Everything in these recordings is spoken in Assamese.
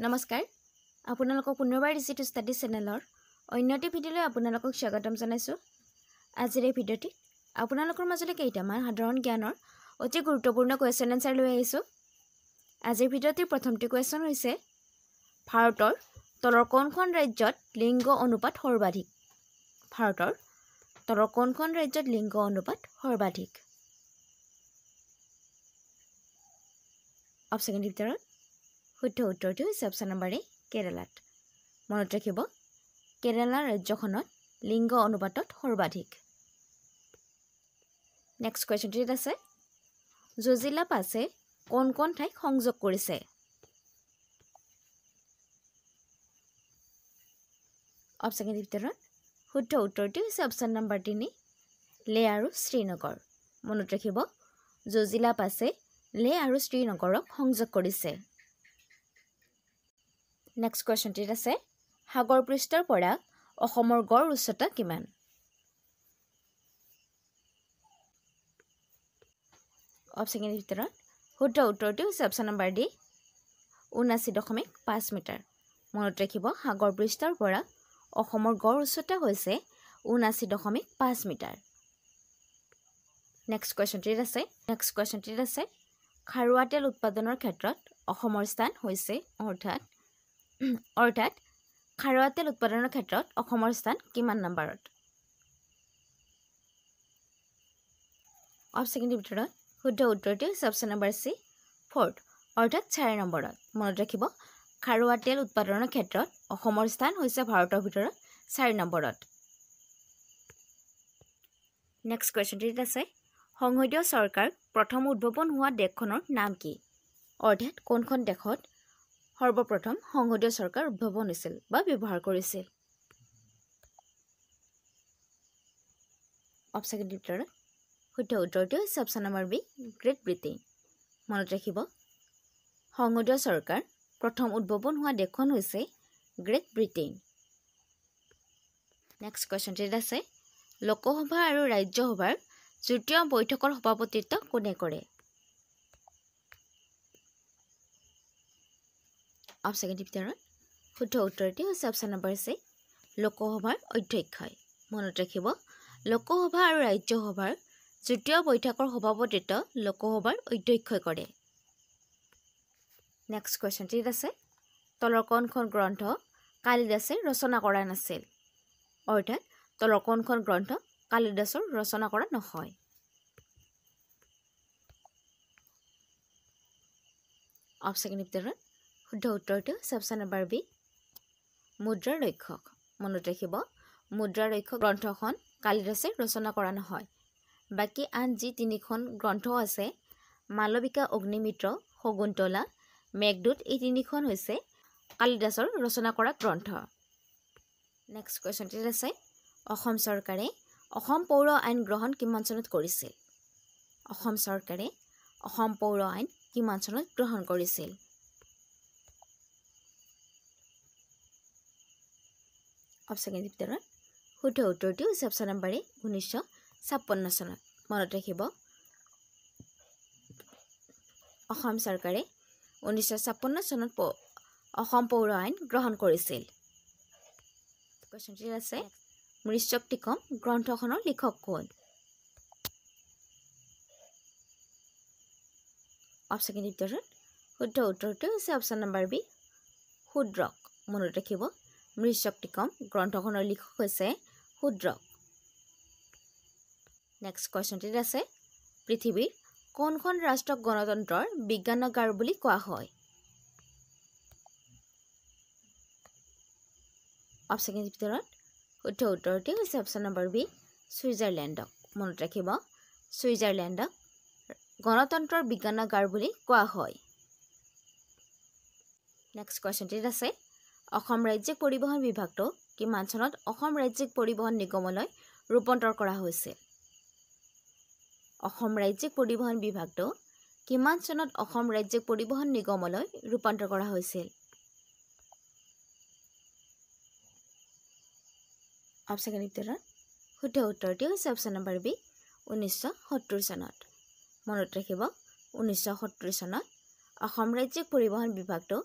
নমস্কাৰ আপোনালোকক পুনৰবাৰ ডিজিটেল ষ্টাডি চেনেলৰ অন্যটি ভিডিঅ'লৈ আপোনালোকক স্বাগতম জনাইছোঁ। আজিৰ এই ভিডিঅ'টিত আপোনালোকৰ মাজলৈ কেইটামান সাধাৰণ জ্ঞানৰ অতি গুৰুত্বপূৰ্ণ কুৱেশ্যন এনচাৰ লৈ আহিছোঁ। আজিৰ ভিডিঅ'টিৰ প্ৰথমটো কুৱেশ্যন হৈছে ভাৰতৰ তলৰ কোনখন ৰাজ্যত লিংগ অনুপাত সৰ্বাধিক? ভাৰতৰ তলৰ কোনখন ৰাজ্যত লিংগ অনুপাত সৰ্বাধিক? অপশ্যনৰ ভিতৰত শুদ্ধ উত্তৰটো হৈছে অপশ্যন নম্বৰ এ কেৰালাত। মনত ৰাখিব, কেৰালা ৰাজ্যখনত লিংগ অনুপাতত সৰ্বাধিক। নেক্সট কুৱেশ্যনটিত আছে জজিলা পাছে কোন কোন ঠাইক সংযোগ কৰিছে? অপশ্যনৰ ভিতৰত শুদ্ধ উত্তৰটো হৈছে অপশ্যন নম্বৰ 3 লে আৰু শ্ৰীনগৰ। মনত ৰাখিব, জজিলা পাছে লে আৰু শ্ৰীনগৰক সংযোগ কৰিছে। নেক্সট কুৱেশ্যনটিত আছে সাগৰ পৃষ্ঠৰ পৰা অসমৰ গড় উচ্চতা কিমান? অপশ্যনৰ ভিতৰত শুদ্ধ উত্তৰটো হৈছে অপশ্যন নম্বৰ ডি ৭৯.৫ মিটাৰ। মনত ৰাখিব, সাগৰ পৃষ্ঠৰ পৰা অসমৰ গড় উচ্চতা হৈছে ৭৯.৫ মিটাৰ। নেক্সট কুৱেশ্যনটিত আছে খাৰুৱা তেল উৎপাদনৰ ক্ষেত্ৰত অসমৰ স্থান হৈছে অৰ্থাৎ খাৰুৱা তেল উৎপাদনৰ ক্ষেত্ৰত অসমৰ স্থান কিমান নম্বৰত? অপশ্যনৰ ভিতৰত শুদ্ধ উত্তৰটো হৈছে অপশ্যন নম্বৰ চি 4 অৰ্থাৎ 4 নম্বৰত। মনত ৰাখিব, খাৰুৱা তেল উৎপাদনৰ ক্ষেত্ৰত অসমৰ স্থান হৈছে ভাৰতৰ ভিতৰত 4 নম্বৰত। নেক্সট কুৱেশ্যনটিত আছে সংসদীয় চৰকাৰ প্ৰথম উদ্ভাৱন হোৱা দেশখনৰ নাম কি? অৰ্থাৎ কোনখন দেশত সৰ্বপ্ৰথম সংসদীয় চৰকাৰ উদ্ভাৱন হৈছিল বা ব্যৱহাৰ কৰিছিল? অপশ্যনৰ ভিতৰত শুদ্ধ উত্তৰটো হৈছে option number B Great Britain. মনত ৰাখিব, সংসদীয় চৰকাৰ প্ৰথম উদ্ভাৱন হোৱা দেশখন হৈছে গ্ৰেট ব্ৰিটেইন। নেক্সট কুৱেশ্যনটিত আছে লোকসভা আৰু ৰাজ্যসভাৰ যুটীয়া বৈঠকৰ সভাপতিত্ব কোনে কৰে? অপশ্যনৰ ভিতৰত শুদ্ধ উত্তৰটো হৈছে অপশ্যন নম্বৰ চি লোকসভাৰ অধ্যক্ষই। মনত ৰাখিব, লোকসভা আৰু ৰাজ্যসভাৰ যুটীয় বৈঠকৰ সভাপতিত্ব লোকসভাৰ অধ্যক্ষই কৰে। নেক্সট কুৱেশ্যনটিত আছে তলৰ কোনখন গ্ৰন্থ কালিদাসে ৰচনা কৰা নাছিল? অৰ্থাৎ তলৰ কোনখন গ্ৰন্থ কালিদাসৰ ৰচনা কৰা নহয়? অপশ্যনৰ ভিতৰত শুদ্ধ উত্তৰটো হৈছে অপশ্যন নম্বৰ বি মুদ্ৰাৰ ৰক্ষক। মনত ৰাখিব, মুদ্ৰাৰ ৰক্ষক গ্ৰন্থখন কালিদাসে ৰচনা কৰা নহয়। বাকী আন যি 3খন গ্ৰন্থ আছে মালবিকা, অগ্নিমিত্ৰ, শকুন্তলা, মেঘদূত, এই 3খন হৈছে কালিদাসৰ ৰচনা কৰা গ্ৰন্থ। নেক্সট কুৱেশ্যনটিত আছে অসম চৰকাৰে অসম পৌৰ আইন গ্ৰহণ কিমান চনত কৰিছিল? অসম চৰকাৰে অসম পৌৰ আইন কিমান চনত গ্ৰহণ কৰিছিল? অপশ্যনৰ ভিতৰত শুদ্ধ উত্তৰটো হৈছে অপশ্যন নম্বৰ এ 1956 চনত। মনত ৰাখিব, অসম চৰকাৰে 1956 চনত অসম পৌৰ আইন গ্ৰহণ কৰিছিল। কুৱেশ্যনটিত আছে মৃচ্যক্তিকম গ্ৰন্থখনৰ লিখক কোন? অপশ্যনৰ ভিতৰত শুদ্ধ উত্তৰটো হৈছে অপশ্যন নম্বৰ বি শূদ্ৰক। মনত ৰাখিব, মৃচ্যক্তিকম গ্ৰন্থখনৰ লিখক হৈছে শূদ্ৰক। নেক্সট কুৱেশ্যনটিত আছে পৃথিৱীৰ কোনখন ৰাষ্ট্ৰক গণতন্ত্ৰৰ বিজ্ঞানাগাৰ বুলি কোৱা হয়? অপশ্যনৰ ভিতৰত শুদ্ধ উত্তৰটো হৈছে অপশ্যন নম্বৰ বি ছুইজাৰলেণ্ডক। মনত ৰাখিব, ছুইজাৰলেণ্ডক গণতন্ত্ৰৰ বিজ্ঞানাগাৰ বুলি কোৱা হয়। নেক্সট কুৱেশ্যনটিত আছে অসম ৰাজ্যিক পৰিবহণ বিভাগটো কিমান চনত অসম ৰাজ্যিক পৰিবহণ নিগমলৈ ৰূপান্তৰ কৰা হৈছিল? অসম ৰাজ্যিক পৰিবহণ বিভাগটো কিমান চনত অসম ৰাজ্যিক পৰিবহণ নিগমলৈ ৰূপান্তৰ কৰা হৈছিল? অপশ্যনৰ ভিতৰত শুদ্ধ উত্তৰটো হৈছে অপশ্যন নম্বৰ বি 1970 চনত। মনত ৰাখিব, 1970 চনত অসম ৰাজ্যিক পৰিবহণ বিভাগটো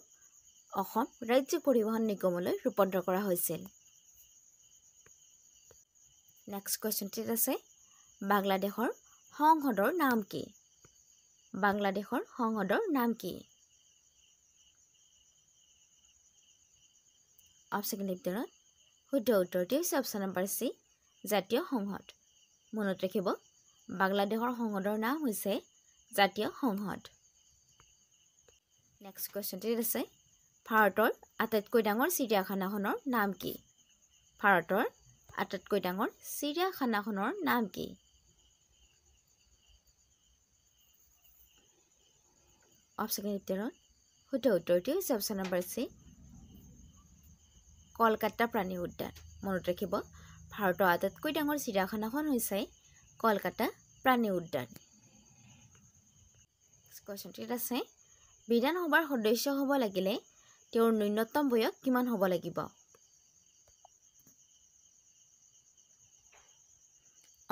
অসম ৰাজ্যিক পৰিবহণ নিগমলৈ ৰূপান্তৰ কৰা হৈছিল? নেক্সট কুৱেশ্যনটিত আছে বাংলাদেশৰ সংসদৰ নাম কি? বাংলাদেশৰ সংসদৰ নাম কি? অপশ্যন ভিতৰত শুদ্ধ উত্তৰটি হৈছে অপশ্যন নম্বৰ চি, জাতীয় সংসদ। মনত ৰাখিব, বাংলাদেশৰ সংসদৰ নাম হৈছে জাতীয় সংসদ। নেক্সট কুৱেশ্যনটিত আছে ভাৰতৰ আটাইতকৈ ডাঙৰ চিৰিয়াখানাখনৰ নাম কি? ভাৰতৰ আটাইতকৈ ডাঙৰ চিৰিয়াখানাখনৰ নাম কি? অপশ্যন ভিতৰত শুদ্ধ উত্তৰটি হৈছে অপশ্যন নম্বৰ চি, কলকাতা প্ৰাণী উদ্যান। মনত ৰাখিব, ভাৰতৰ আটাইতকৈ ডাঙৰ চিৰিয়াখানাখন হৈছে কলকাতা প্ৰাণী উদ্যান। কুৱেশ্যনটিত আছে বিধানসভাৰ সদস্য হ'ব লাগিলে তেওঁৰ ন্যূনতম বয়স কিমান হ'ব লাগিব?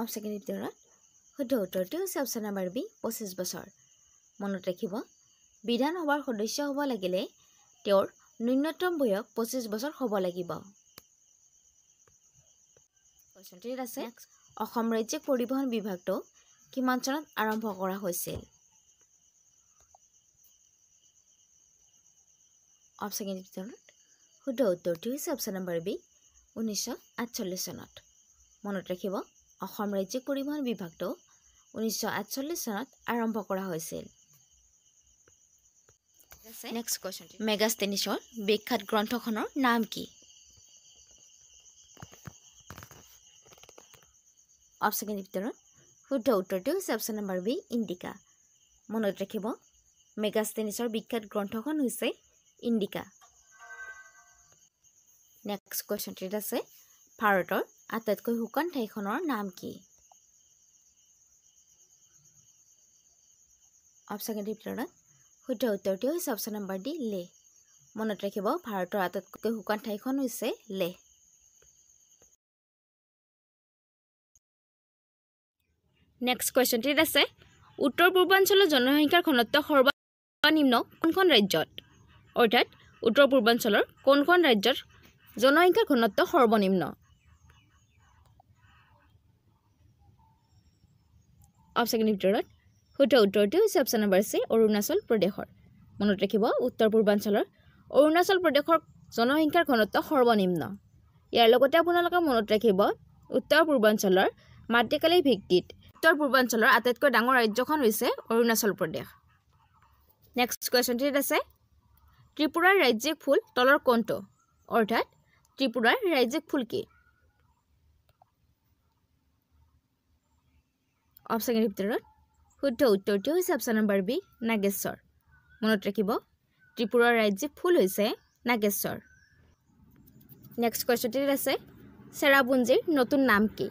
অপশ্যন ভিতৰত শুদ্ধ উত্তৰটি হৈছে অপশ্যন নম্বৰ বি, 25 বছৰ। মনত ৰাখিব, বিধানসভাৰ সদস্য হ'ব লাগিলে তেওঁৰ ন্যূনতম বয়স 25 বছৰ হ'ব লাগিব। কুৱেশ্যনটিত আছে অসম ৰাজ্যিক পৰিবহণ বিভাগটো কিমান চনত আৰম্ভ কৰা হৈছিল? অপশ্যন ভিতৰত শুদ্ধ উত্তৰটি হৈছে অপশ্যন নম্বৰ বি, 1948 চনত। মনত ৰাখিব, অসম ৰাজ্যিক পৰিবহণ বিভাগটো 1948 চনত আৰম্ভ কৰা হৈছিল। নেক্সট কুৱেশ্যন, মেগাষ্টেনিছৰ বিখ্যাত গ্ৰন্থখনৰ নাম কি? অপশ্যন ভিতৰত শুদ্ধ উত্তৰটি হৈছে অপশ্যন নম্বৰ বি, ইণ্ডিকা। মনত ৰাখিব, মেগাষ্টেনিছৰ বিখ্যাত গ্ৰন্থখন হৈছে ইণ্ডিকা। নেক্সট কুৱেশ্যনটিত আছে ভাৰতৰ আটাইতকৈ শুকান ঠাইখনৰ নাম কি? অপশ্যন ভিতৰত শুদ্ধ উত্তৰটি হৈছে অপশ্যন নম্বৰ ডি, লেহ। মনত ৰাখিব, ভাৰতৰ আটাইতকৈ শুকান ঠাইখন হৈছে লেহ। নেক্সট কুৱেশ্যনটিত আছে উত্তৰ পূৰ্বাঞ্চলৰ জনসংখ্যাৰ ঘনত্ব সৰ্বনিম্ন কোনখন ৰাজ্যত? অৰ্থাৎ উত্তৰ পূৰ্বাঞ্চলৰ কোনখন ৰাজ্যত জনসংখ্যাৰ ঘনত্ব সৰ্বনিম্ন? অপশ্যন ভিতৰত শুদ্ধ উত্তৰটি হৈছে অপশ্যন নম্বৰ চি, অৰুণাচল প্ৰদেশৰ। মনত ৰাখিব, উত্তৰ পূৰ্বাঞ্চলৰ অৰুণাচল প্ৰদেশৰ জনসংখ্যাৰ ঘনত্ব সৰ্বনিম্ন। ইয়াৰ লগতে আপোনালোকে মনত ৰাখিব, উত্তৰ পূৰ্বাঞ্চলৰ মাটিকালি ভিত্তিত উত্তৰ পূৰ্বাঞ্চলৰ আটাইতকৈ ডাঙৰ ৰাজ্যখন হৈছে অৰুণাচল প্ৰদেশ। নেক্সট কুৱেশ্যনটিত আছে ত্ৰিপুৰাৰ ৰাজ্যিক ফুল তলৰ কোনটো? অৰ্থাৎ ত্ৰিপুৰাৰ ৰাজ্যিক ফুল কি? অপশ্যন ভিতৰত শুদ্ধ উত্তৰটি হৈছে অপশ্যন নম্বৰ বি, নাগেশ্বৰ। মনত ৰাখিব, ত্ৰিপুৰাৰ ৰাজ্যিক ফুল হৈছে নাগেশ্বৰ। নেক্সট কুৱেশ্যনটিত আছে চেৰাপুঞ্জীৰ নতুন নাম কি?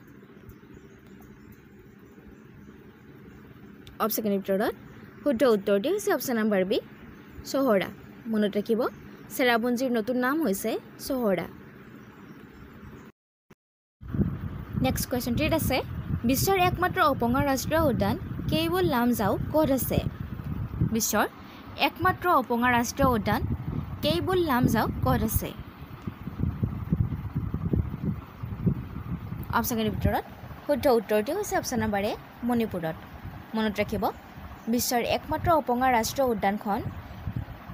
অপশ্যন ভিতৰত শুদ্ধ উত্তৰটি হৈছে অপশ্যন নম্বৰ বি, চহৰা। মনত ৰাখিব, চেৰাপুঞ্জীৰ নতুন নাম হৈছে চহৰা। নেক্সট কুৱেশ্যনটিত আছে বিশ্বৰ একমাত্ৰ অপঙা ৰাষ্ট্ৰীয় উদ্যান কেইবুল লামজাও ক'ত আছে? বিশ্বৰ একমাত্ৰ অপঙা ৰাষ্ট্ৰীয় উদ্যান কেইবুল লামজাও ক'ত আছে? অপশ্যনৰ ভিতৰত শুদ্ধ উত্তৰটি হৈছে অপশ্যন নম্বৰ এ, মণিপুৰত। মনত ৰাখিব, বিশ্বৰ একমাত্ৰ অপঙা ৰাষ্ট্ৰীয় উদ্যানখন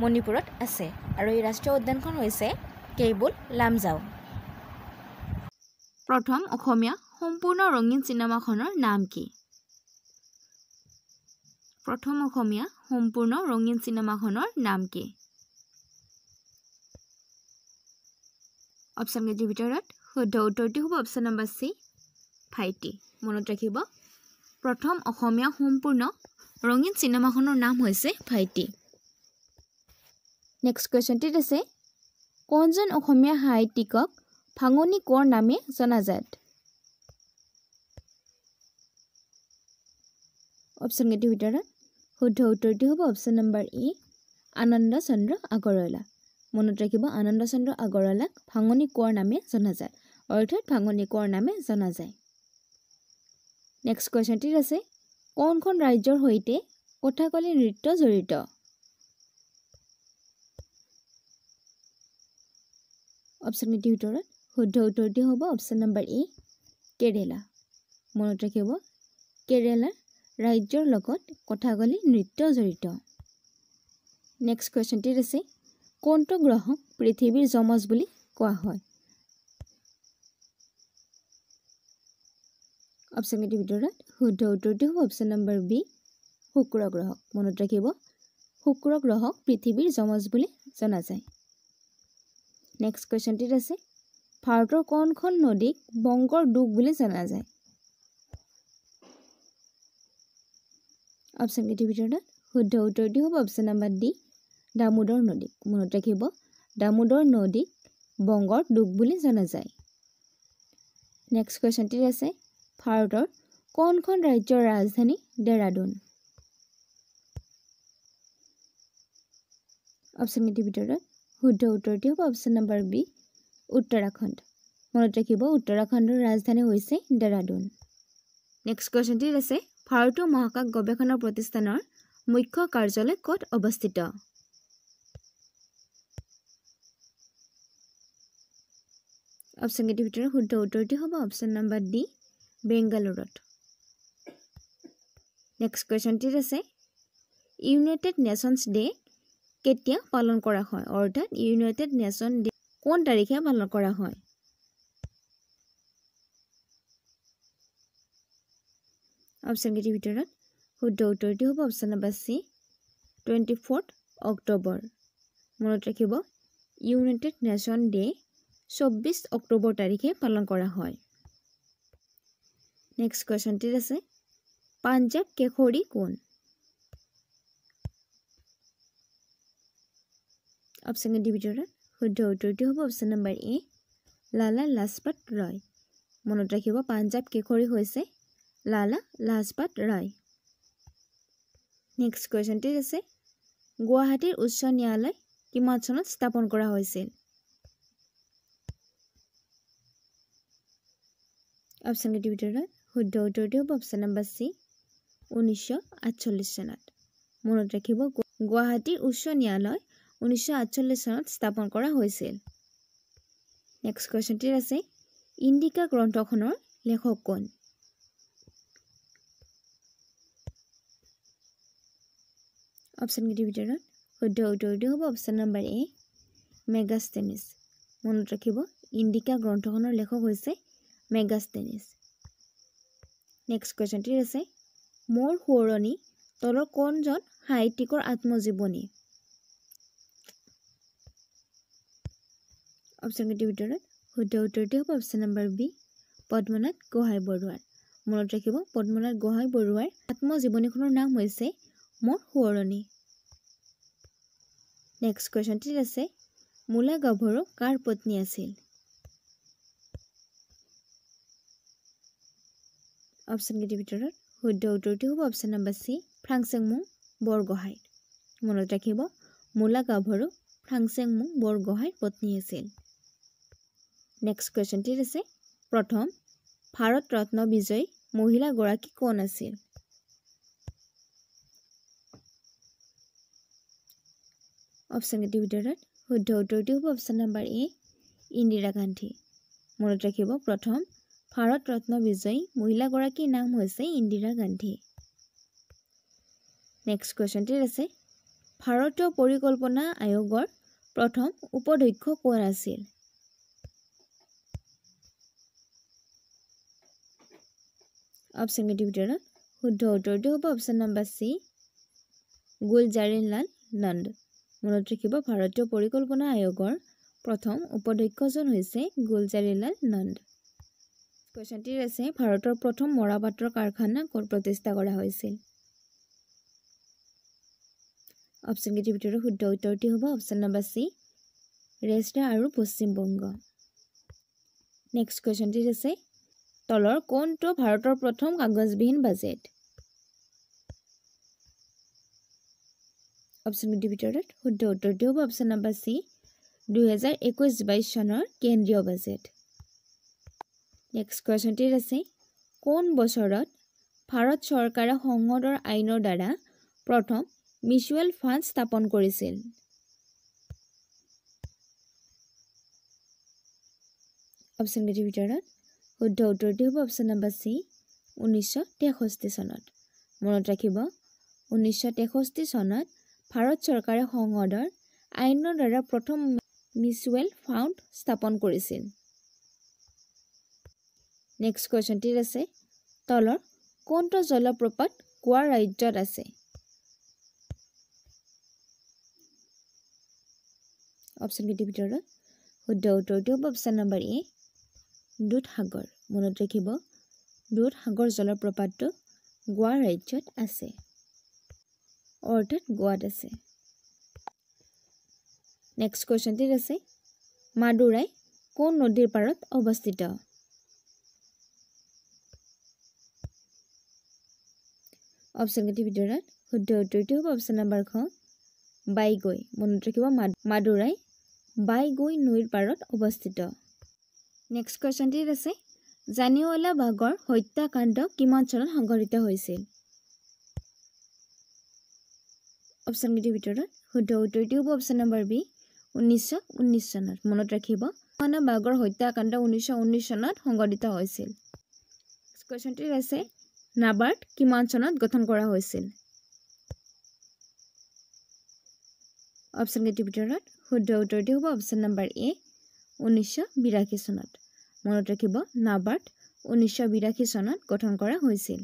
মণিপুৰত আছে আৰু এই ৰাষ্ট্ৰীয় উদ্যানখন হৈছে কেইবুল লামজাও। প্ৰথম অসমীয়া সম্পূৰ্ণ ৰঙীন চিনেমাখনৰ নাম কি? প্ৰথম অসমীয়া সম্পূৰ্ণ ৰঙীন চিনেমাখনৰ নাম কি? অপশ্যন কেইটিৰ ভিতৰত শুদ্ধ উত্তৰটি হ'ব অপশ্যন নম্বৰ চি, ভাইটি। মনত ৰাখিব, প্ৰথম অসমীয়া সম্পূৰ্ণ ৰঙীন চিনেমাখনৰ নাম হৈছে ভাইটি। নেক্সট কুৱেশ্যনটিত আছে কোনজন অসমীয়া সাহিত্যিকক ভাঙনি কোঁৱৰ নামে জনাজাত? অপশ্যন কেইটিৰ ভিতৰত শুদ্ধ উত্তৰটি হ'ব অপশ্যন নম্বৰ ই, আনন্দ চন্দ্ৰ আগৰৱালা। মনত ৰাখিব, আনন্দ চন্দ্ৰ আগৰৱালাক ভাঙনি কোঁৱৰ নামে জনাজাত, অৰ্থাৎ ভাঙনি কোঁৱৰ নামে জনা যায়। নেক্সট কুৱেশ্যনটিত আছে কোনখন ৰাজ্যৰ সৈতে কথাকলি নৃত্য জড়িত? অপশ্যনকেইটিৰ ভিতৰত শুদ্ধ উত্তৰটি হ'ব অপশ্যন নম্বৰ এ কেৰেলা মনত ৰাখিব কেৰেলা ৰাজ্যৰ লগত কথাকলি নৃত্য জড়িত নেক্সট কুৱেশ্যনটিত আছে কোনটো গ্ৰহক পৃথিৱীৰ যমজ বুলি কোৱা হয় অপশ্যনকেইটিৰ ভিতৰত শুদ্ধ উত্তৰটি হ'ব অপশ্যন নম্বৰ বি শুক্ৰ গ্ৰহক মনত ৰাখিব শুক্ৰ গ্ৰহক পৃথিৱীৰ যমজ বুলি জনা যায় নেক্সট কুৱেশ্যনটিত আছে ভাৰতৰ কোনখন নদীক বংগৰ দুখ বুলি জনা যায় অপশ্যনকেইটিৰ ভিতৰত শুদ্ধ উত্তৰটি হ'ব অপশ্যন নম্বৰ ডি দামোদৰ নদী মনত ৰাখিব দামোদৰ নদীক বংগৰ দুখ বুলি জনা যায় নেক্সট কুৱেশ্যনটিত আছে ভাৰতৰ কোনখন ৰাজ্যৰ ৰাজধানী ডেৰাডুন অপশ্যনকেইটিৰ ভিতৰত শুদ্ধ উত্তৰটি হ'ব অপশ্যন নম্বৰ বি উত্তৰাখণ্ড মনত ৰাখিব উত্তৰাখণ্ডৰ ৰাজধানী হৈছে ডেৰাডুন নেক্সট কুৱেশ্যনটিত আছে ভাৰতীয় মহাকাশ গৱেষণা প্ৰতিষ্ঠানৰ মুখ্য কাৰ্যালয় ক'ত অৱস্থিত অপশ্যনকেইটিৰ ভিতৰত শুদ্ধ উত্তৰটি হ'ব অপশ্যন নম্বৰ ডি বেংগালুৰুত নেক্সট কুৱেশ্যনটিত আছে ইউনাইটেড নেশ্যনছ ডে কেতিয়া পালন কৰা হয় অৰ্থাৎ ইউনাইটেড নেশ্যন ডে কোন তাৰিখে পালন কৰা হয় অপশ্যনকেইটিৰ ভিতৰত শুদ্ধ উত্তৰটি হ'ব অপশ্যন নম্বৰ চি 24 অক্টোবৰ মনত ৰাখিব ইউনাইটেড নেশ্যন ডে 24 অক্টোবৰ তাৰিখে পালন কৰা হয় নেক্সট কুৱেশ্যনটিত আছে পাঞ্জাৱ কেশৰী কোন অপশ্যনকেইটিৰ ভিতৰত শুদ্ধ উত্তৰটি হ'ব অপশ্যন নম্বৰ এ লালা লাজপত ৰায় মনত ৰাখিব পাঞ্জাৱ কেশৰী হৈছে লালা লাজপত ৰায় নেক্সট কুৱেশ্যনটিত আছে গুৱাহাটীৰ উচ্চ ন্যায়ালয় কিমান চনত স্থাপন কৰা হৈছিল অপশ্যনকেইটিৰ ভিতৰত শুদ্ধ উত্তৰটি হ'ব অপশ্যন নম্বৰ চি 1948 চনত মনত ৰাখিব গুৱাহাটীৰ উচ্চ ন্যায়ালয় 1948 চনত স্থাপন কৰা হৈছিল নেক্সট কুৱেশ্যনটিত আছে ইণ্ডিকা গ্ৰন্থখনৰ লেখক কোন অপশ্যনকেইটিৰ ভিতৰত শুদ্ধ উত্তৰটি হ'ব অপশ্যন নম্বৰ এ মেগাষ্টেনিছ মনত ৰাখিব ইণ্ডিকা গ্ৰন্থখনৰ লেখক হৈছে মেগাষ্টেনিছ নেক্সট কুৱেশ্যনটিত আছে মোৰ সোঁৱৰণি তলৰ কোনজন সাহিত্যিকৰ আত্মজীৱনী অপশ্যনকেইটিৰ ভিতৰত শুদ্ধ উত্তৰটি হ'ব option number B Padmanath Gohain বৰুৱাৰ মনত ৰাখিব পদ্মনাথ গোহাঁই বৰুৱাৰ আত্মজীৱনীখনৰ নাম হৈছে মোৰ সোঁৱৰণি নেক্সট কুৱেশ্যনটিত আছে মূলা গাভৰু কাৰ পত্নী আছিল অপশ্যনকেইটিৰ ভিতৰত শুদ্ধ উত্তৰটি হ'ব অপশ্যন নম্বৰ চি ফ্ৰাংচেংমুং বৰগোহাঁই মনত ৰাখিব মূলা গাভৰু ফ্ৰাংচেংমুং বৰগোহাঁইৰ পত্নী আছিল নেক্সট কুৱেশ্যনটিত আছে প্ৰথম ভাৰত ৰত্ন বিজয়ী মহিলাগৰাকী কোন আছিল অপশ্যনকেইটিৰ ভিতৰত শুদ্ধ উত্তৰটি হ'ব অপশ্যন নম্বৰ এ ইন্দিৰা গান্ধী মনত ৰাখিব প্ৰথম ভাৰত ৰত্ন বিজয়ী মহিলাগৰাকীৰ নাম হৈছে ইন্দিৰা গান্ধী নেক্সট কুৱেশ্যনটিত আছে ভাৰতীয় পৰিকল্পনা আয়োগৰ প্ৰথম উপাধ্যক্ষ কোন আছিল অপশ্যনকেইটিৰ ভিতৰত শুদ্ধ উত্তৰটি হ'ব option number C Gulzarilal Nanda মনত ৰাখিব ভাৰতীয় পৰিকল্পনা আয়োগৰ প্ৰথম উপাধ্যক্ষজন হৈছে গুলজাৰিলাল নন্দ কুৱেশ্যনটিত আছে ভাৰতৰ প্ৰথম মৰাপাটৰ কাৰখানা ক'ত প্ৰতিষ্ঠা কৰা হৈছিল অপশ্যনকেইটিৰ ভিতৰত শুদ্ধ উত্তৰটি হ'ব অপশ্যন নম্বৰ চি ৰেষ্টা আৰু পশ্চিমবংগ নেক্সট কুৱেশ্যনটিত আছে তলৰ কোনটো ভাৰতৰ প্ৰথম কাগজবিহীন বাজেট অপশ্যনকেইটিৰ ভিতৰত শুদ্ধ উত্তৰটি হ'ব অপশ্যন নম্বৰ চি 2021-22 চনৰ কেন্দ্ৰীয় বাজেট নেক্সট কুৱেশ্যনটিত আছে কোন বছৰত ভাৰত চৰকাৰে সংসদৰ আইনৰ দ্বাৰা প্ৰথম মিউচুৱেল ফাণ্ড স্থাপন কৰিছিল অপশ্যন কেইটিৰ ভিতৰত শুদ্ধ উত্তৰটি হ'ব অপশ্যন নম্বৰ চি 1963 চনত। মনত ৰাখিব 1963 চনত ভাৰত চৰকাৰে সংসদৰ আইনৰ দ্বাৰা প্ৰথম মিউচুৱেল ফাণ্ড স্থাপন কৰিছিল। নেক্সট কুৱেশ্যনটিত আছে তলৰ কোনটো জলপ্ৰপাত গোৱা ৰাজ্যত আছে? অপশ্যন কেইটিৰ ভিতৰত শুদ্ধ উত্তৰটো হ'ব অপশ্যন নম্বৰ এ দুধসাগৰ। মনত ৰাখিব দুধসাগৰ জলপ্ৰপাতটো গোৱা ৰাজ্যত আছে, অৰ্থাৎ গোৱাত আছে। নেক্সট কুৱেশ্যনটিত আছে মাদুৰাই কোন নদীৰ পাৰত অৱস্থিত? অপশ্যন কেইটিৰ ভিতৰত শুদ্ধ উত্তৰটো হ'ব অপশ্যন নম্বৰ খ বাইগৈ। মনত ৰাখিব মাদুৰাই বাইগৈ নৈৰ পাৰত অৱস্থিত। নেক্সট কুৱেশ্যনটিত আছে জালিয়ানৱালা বাগৰ হত্যাকাণ্ড কিমান চনত সংঘটিত হৈছিল? অপশ্যন কেইটিৰ ভিতৰত শুদ্ধ উত্তৰটো হ'ব অপশ্যন নম্বৰ বি 1919 চনত। মনত ৰাখিব জালিয়ানৱালা বাগৰ হত্যাকাণ্ড 1919 চনত সংঘটিত হৈছিল। নেক্সট কুৱেশ্যনটিত আছে নাবাৰ্ড কিমান চনত গঠন কৰা হৈছিল? অপশ্যন কেইটিৰ ভিতৰত শুদ্ধ উত্তৰটো হ'ব অপশ্যন নম্বৰ এ 1982 চনত। মনত ৰাখিব নাবাৰ্ড 1982 চনত গঠন কৰা হৈছিল।